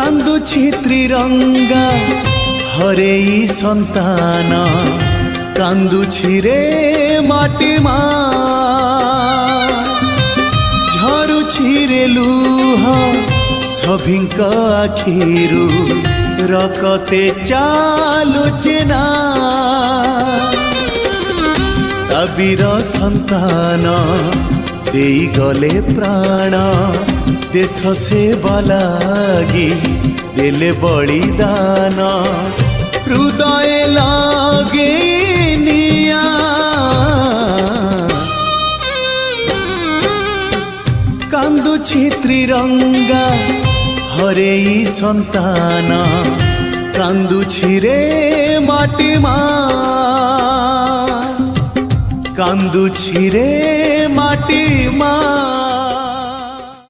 কান্দুছি ত্রিরঙ্গা হরেই সন্তান কান্দুছি রে মাটি মা ঝরুছি রে লুহ সভিঙ্ক আখিরু রকতে চালুছে না কবির সন্তান দেই গলে প্রাণ দেশ সেবা লাগি দেলে বলিদান হৃদয় লাগে নিয়া কান্দুছি ত্রিরঙ্গা হরেই সন্তান কান্দুছি রে মাটি মা কান্দুছি রে মাটি মা।